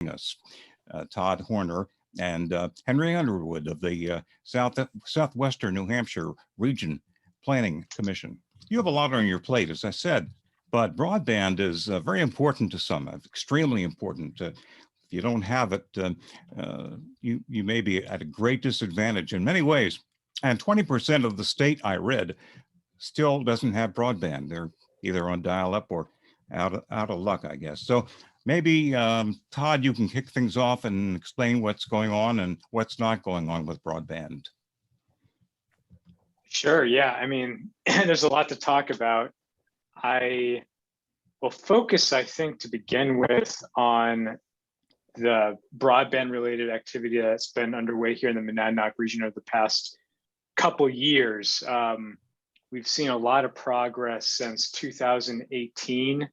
joining us, Todd Horner and Henry Underwood of the Southwestern New Hampshire Region Planning Commission. You have a lot on your plate, as I said, but broadband is very important to some, extremely important. If you don't have it, you may be at a great disadvantage in many ways. And 20% of the state, I read, still doesn't have broadband. They're either on dial-up or out of luck, I guess. So maybe, Todd, you can kick things off and explain what's going on and what's not going on with broadband. Sure, yeah. I mean, there's a lot to talk about. I will focus, I think, to begin with on the broadband related activity that's been underway here in the Monadnock region over the past couple years. We've seen a lot of progress since 2018,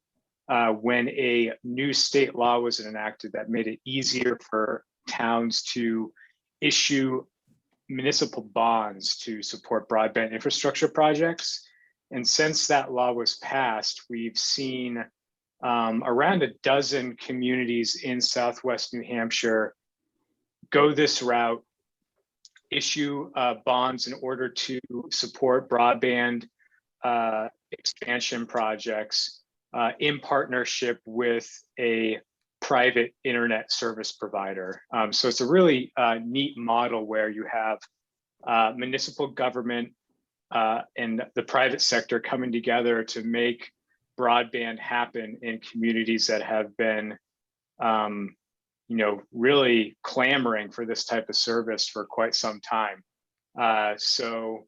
when a new state law was enacted that made it easier for towns to issue municipal bonds to support broadband infrastructure projects. And since that law was passed, we've seen around a dozen communities in Southwest New Hampshire go this route, issue bonds in order to support broadband expansion projects in partnership with a private internet service provider. So it's a really neat model where you have municipal government and the private sector coming together to make broadband happen in communities that have been really clamoring for this type of service for quite some time. So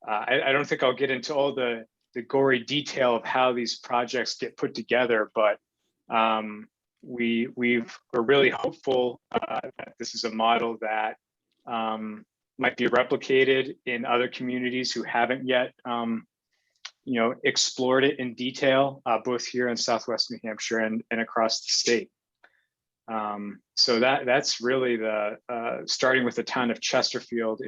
I don't think I'll get into all the gory detail of how these projects get put together, but we're really hopeful that this is a model that might be replicated in other communities who haven't yet explored it in detail, both here in Southwest New Hampshire and across the state. So that's really the starting with the town of Chesterfield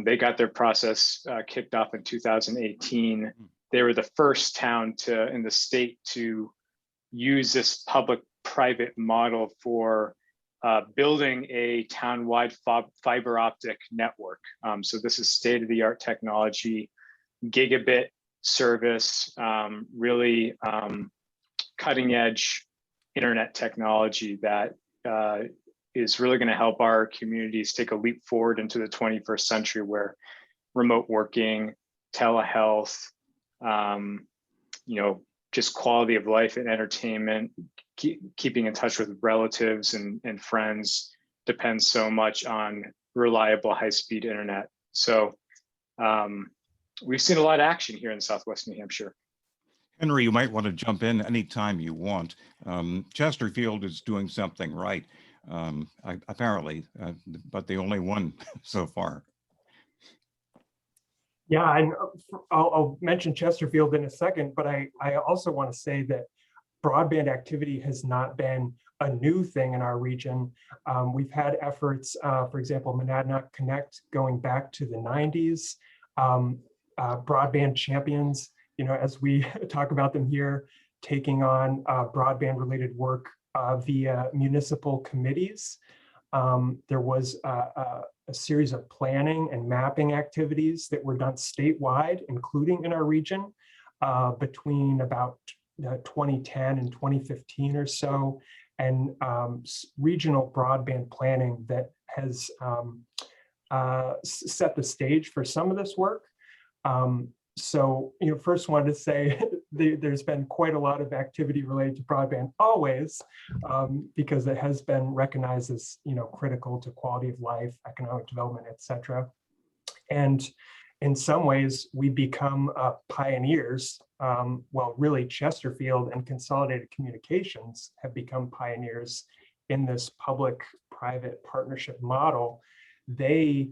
they got their process kicked off in 2018. They were the first town in the state to use this public-private model for building a town-wide fiber optic network. So this is state-of-the-art technology, gigabit service, really cutting-edge internet technology that is really going to help our communities take a leap forward into the 21st century, where remote working, telehealth, just quality of life and entertainment, keeping in touch with relatives and friends depends so much on reliable high-speed internet. So we've seen a lot of action here in Southwest New Hampshire. Henry, you might want to jump in anytime you want. Chesterfield is doing something right, apparently, but the only one so far. Yeah, and I'll mention Chesterfield in a second, but I also want to say that broadband activity has not been a new thing in our region. We've had efforts, for example, Monadnock Connect going back to the 90s, broadband champions, as we talk about them here, taking on broadband related work via municipal committees. There was a series of planning and mapping activities that were done statewide, including in our region, between about 2010 and 2015 or so, and regional broadband planning that has set the stage for some of this work. So, first wanted to say there's been quite a lot of activity related to broadband always, because it has been recognized as, critical to quality of life, economic development, etc. And in some ways, we become pioneers. Well, really, Chesterfield and Consolidated Communications have become pioneers in this public-private partnership model. They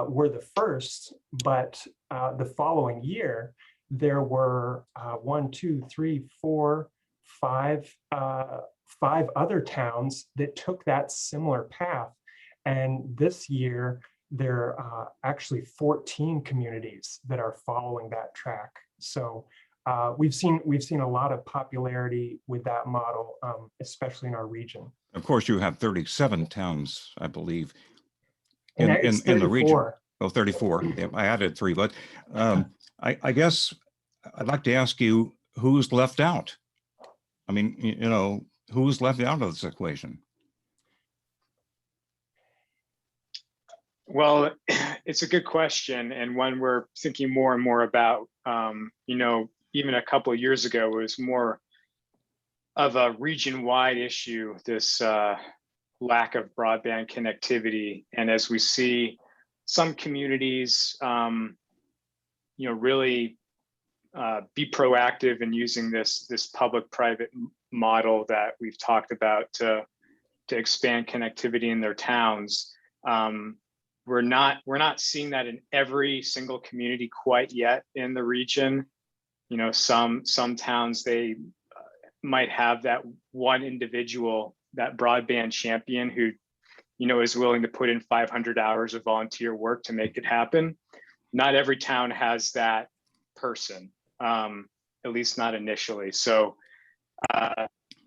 were the first, but the following year, there were 5 other towns that took that similar path. And this year, there are actually 14 communities that are following that track. So we've seen a lot of popularity with that model, especially in our region. Of course, you have 37 towns, I believe, And in the region. 34. Oh, 34. Yeah, I added 3, but I guess I'd like to ask you who's left out. I mean, you know, who's left out of this equation? Well, it's a good question, and one we're thinking more and more about. You know, even a couple of years ago, it was more of a region-wide issue, this lack of broadband connectivity. And as we see some communities, you know, really be proactive in using this public-private model that we've talked about to expand connectivity in their towns. We're not seeing that in every single community quite yet in the region. You know, some towns, they might have that one individual, that broadband champion who, you know, is willing to put in 500 hours of volunteer work to make it happen. Not every town has that person, at least not initially. So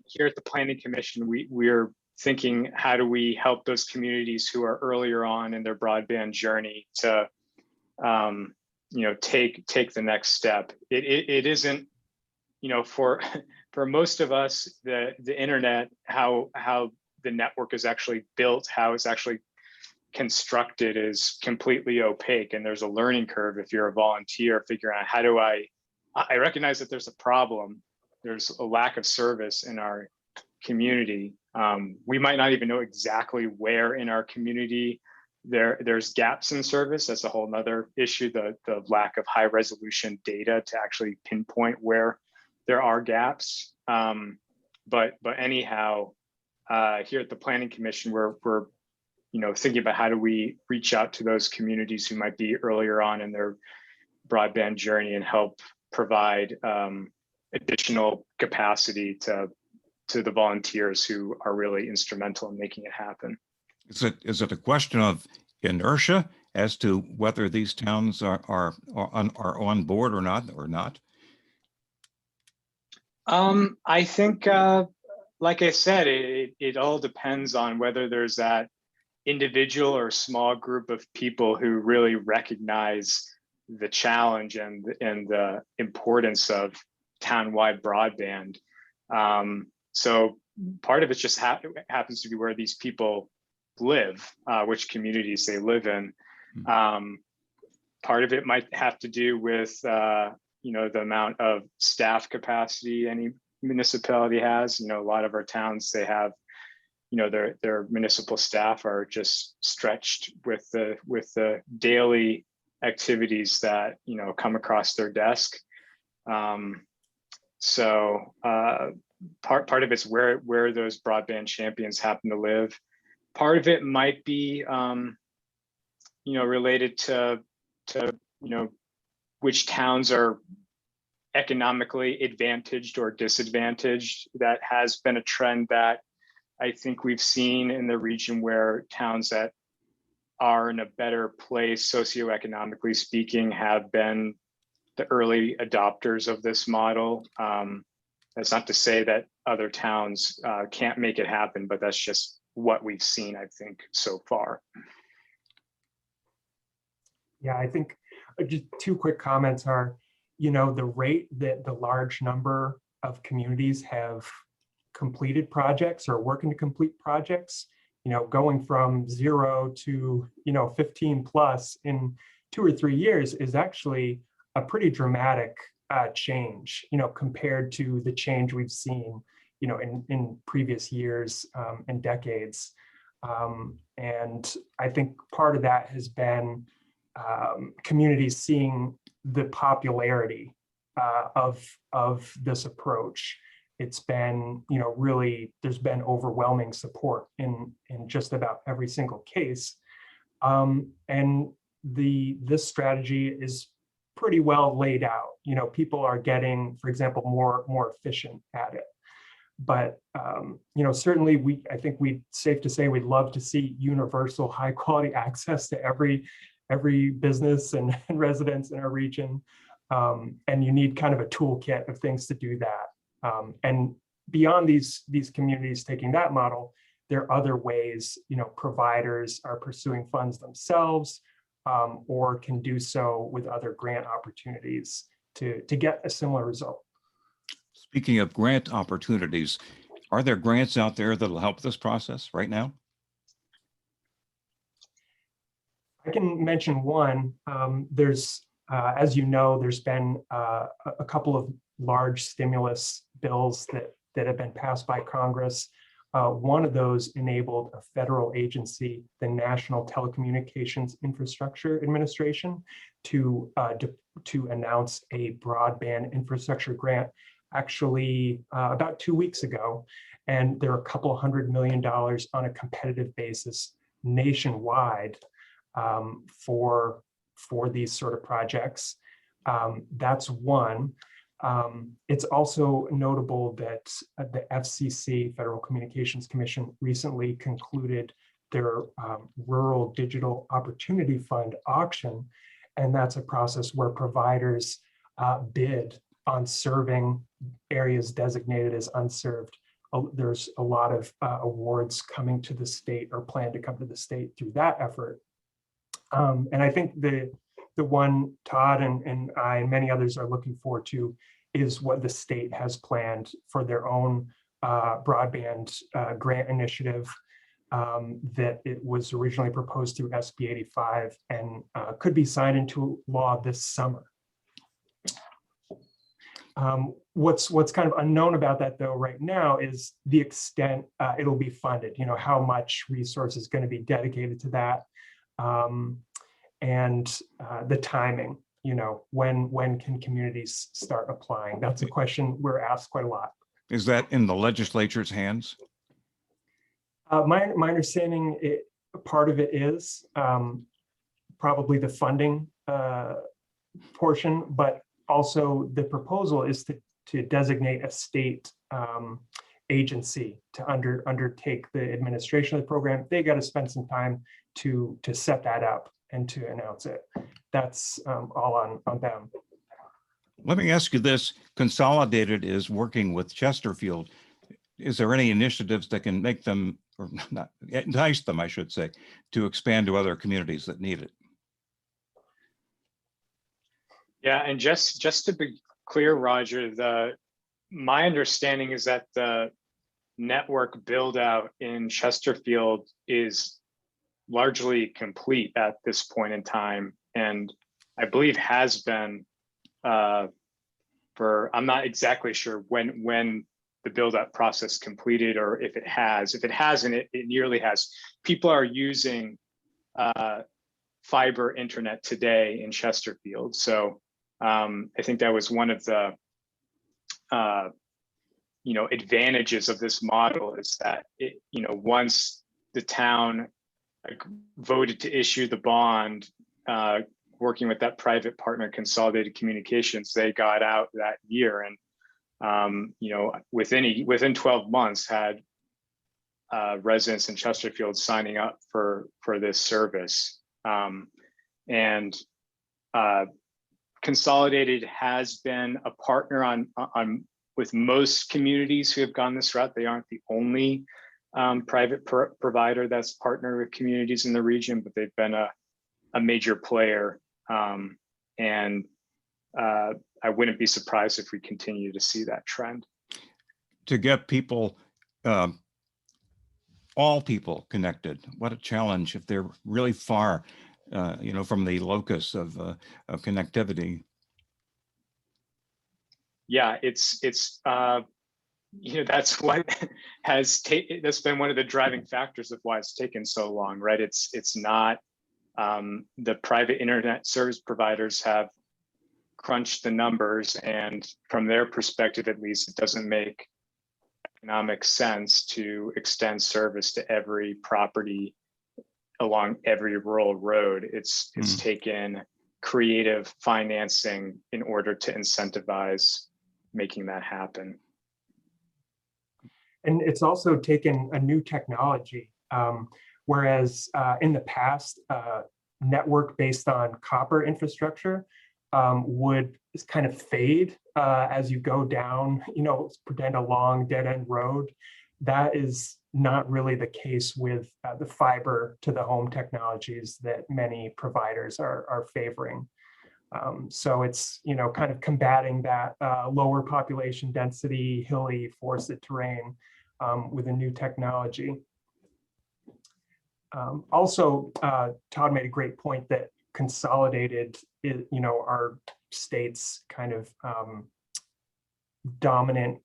here at the Planning Commission, we're thinking, how do we help those communities who are earlier on in their broadband journey to, you know, take the next step. It isn't, you know, for most of us, the internet, how the network is actually built, how it's actually constructed is completely opaque, and there's a learning curve if you're a volunteer figuring out how do I recognize that there's a problem, there's a lack of service in our community. We might not even know exactly where in our community there's gaps in service. That's a whole nother issue, the lack of high resolution data to actually pinpoint where there are gaps. But anyhow, here at the Planning Commission, we're you know, thinking about how do we reach out to those communities who might be earlier on in their broadband journey and help provide additional capacity to the volunteers who are really instrumental in making it happen. Is it a question of inertia as to whether these towns are on board or not? I think, like I said, it all depends on whether there's that individual or small group of people who really recognize the challenge and the importance of town-wide broadband. So part of it just happens to be where these people live, which communities they live in. Part of it might have to do with you know, the amount of staff capacity any municipality has. You know, a lot of our towns, they have, you know, their municipal staff are just stretched with the daily activities that, you know, come across their desk. So part of it's where those broadband champions happen to live. Part of it might be, you know, related to you know, which towns are economically advantaged or disadvantaged. That has been a trend that I think we've seen in the region, where towns that are in a better place socioeconomically speaking have been the early adopters of this model. That's not to say that other towns can't make it happen, but that's just what we've seen, I think, so far. Yeah, I think just 2 quick comments are, you know, the rate that the large number of communities have completed projects or working to complete projects, you know, going from 0 to, you know, 15 plus in 2 or 3 years is actually a pretty dramatic change, you know, compared to the change we've seen, you know, in previous years and decades. And I think part of that has been communities seeing the popularity of this approach. It's been, you know, really, there's been overwhelming support in just about every single case. And this strategy is pretty well laid out. You know, people are getting, for example, more efficient at it. But you know, certainly I think safe to say we'd love to see universal high quality access to every business and residents in our region. And you need kind of a toolkit of things to do that. And beyond these communities taking that model, there are other ways, providers are pursuing funds themselves, or can do so with other grant opportunities to get a similar result. Speaking of grant opportunities, are there grants out there that'll help this process right now? I can mention one. There's, as you know, there's been a couple of large stimulus bills that have been passed by Congress. One of those enabled a federal agency, the National Telecommunications Infrastructure Administration, to announce a broadband infrastructure grant actually about 2 weeks ago. And there are a couple $100 million on a competitive basis nationwide for these sort of projects. That's one. It's also notable that the FCC, Federal Communications Commission, recently concluded their Rural Digital Opportunity Fund auction. And that's a process where providers bid on serving areas designated as unserved. There's a lot of awards coming to the state or plan to come to the state through that effort. And I think the one Todd and I and many others are looking forward to is what the state has planned for their own broadband grant initiative that it was originally proposed through SB 85 and could be signed into law this summer. What's kind of unknown about that though right now is the extent it'll be funded, how much resource is going to be dedicated to that, and the timing, when can communities start applying? That's a question we're asked quite a lot. Is that in the legislature's hands? My understanding, part of it is probably the funding portion, but also the proposal is to designate a state agency to undertake the administration of the program. They got to spend some time to set that up and to announce it. That's all on them. Let me ask you this. Consolidated is working with Chesterfield. Is there any initiatives that can make them, or not entice them, I should say, to expand to other communities that need it? Yeah, and just to be clear, Roger, my understanding is that the network build out in Chesterfield is largely complete at this point in time, and I believe has been I'm not exactly sure when the build out process completed, or if it has. If it hasn't, it nearly has. People are using fiber internet today in Chesterfield, so I think that was one of the advantages of this model, is that once the town voted to issue the bond, working with that private partner, Consolidated Communications, they got out that year, and within 12 months had residents in Chesterfield signing up for this service, and Consolidated has been a partner on with most communities who have gone this route. They aren't the only private provider that's partnered with communities in the region, but they've been a major player, and I wouldn't be surprised if we continue to see that trend. To get people, all people connected, what a challenge if they're really far, from the locus of connectivity. Yeah, it's that's what that's been one of the driving factors of why it's taken so long, right? It's not the private internet service providers have crunched the numbers, and from their perspective, at least, it doesn't make economic sense to extend service to every property along every rural road. It's taken creative financing in order to incentivize making that happen. And it's also taken a new technology, whereas in the past, network based on copper infrastructure would kind of fade as you go down, pretend a long dead end road. That is not really the case with the fiber to the home technologies that many providers are favoring. So it's, kind of combating that lower population density, hilly, forested terrain with a new technology. Also, Todd made a great point that consolidated, our state's kind of dominant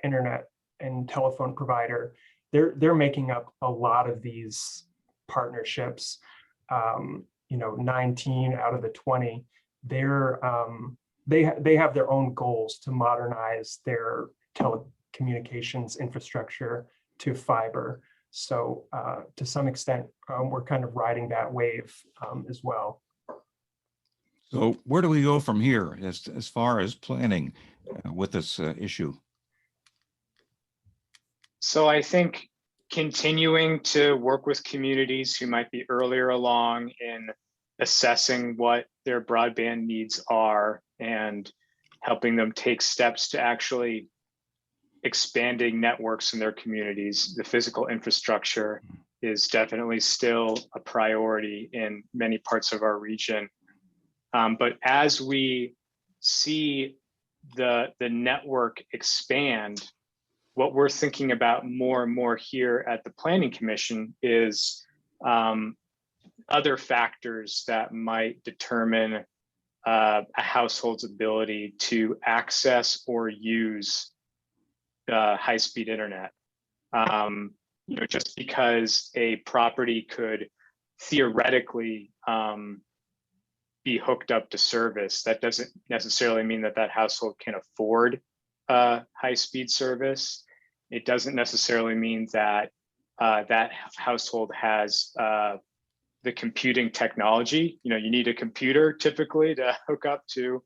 internet and telephone provider. They're making up a lot of these partnerships. 19 out of the 20. They have their own goals to modernize their telecommunications infrastructure to fiber. So to some extent, we're kind of riding that wave as well. So where do we go from here as far as planning with this issue? So I think continuing to work with communities who might be earlier along in assessing what their broadband needs are and helping them take steps to actually expanding networks in their communities. The physical infrastructure is definitely still a priority in many parts of our region. But as we see the network expand, what we're thinking about more and more here at the Planning Commission is other factors that might determine a household's ability to access or use high-speed internet. Just because a property could theoretically be hooked up to service, that doesn't necessarily mean that that household can afford high-speed service. It doesn't necessarily mean that that household has the computing technology. You need a computer typically to hook up to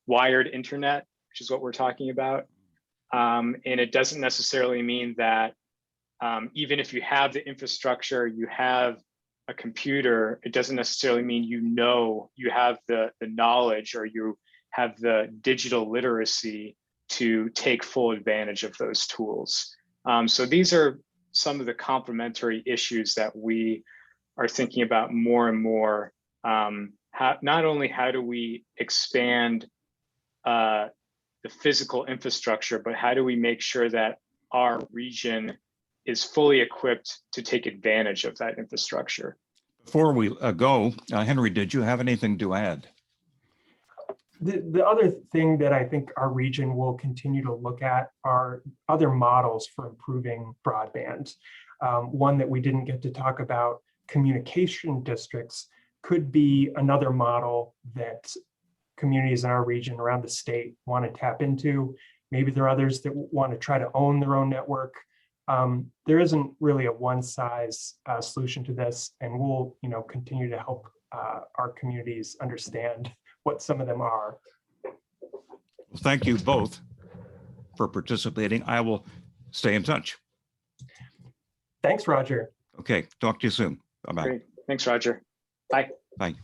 wired internet, which is what we're talking about. And it doesn't necessarily mean that even if you have the infrastructure, you have a computer, it doesn't necessarily mean you have the knowledge or you have the digital literacy to take full advantage of those tools. So these are some of the complementary issues that we are thinking about more and more. Not only how do we expand the physical infrastructure, but how do we make sure that our region is fully equipped to take advantage of that infrastructure? Before we go, Henry, did you have anything to add? The other thing that I think our region will continue to look at are other models for improving broadband. One that we didn't get to talk about, communication districts, could be another model that communities in our region around the state want to tap into. Maybe there are others that want to try to own their own network. There isn't really a one size solution to this, and we'll continue to help our communities understand what some of them are. Well, thank you both for participating. I will stay in touch. Thanks, Roger. Okay, talk to you soon. Bye-bye. Great. Thanks, Roger. Bye. Bye.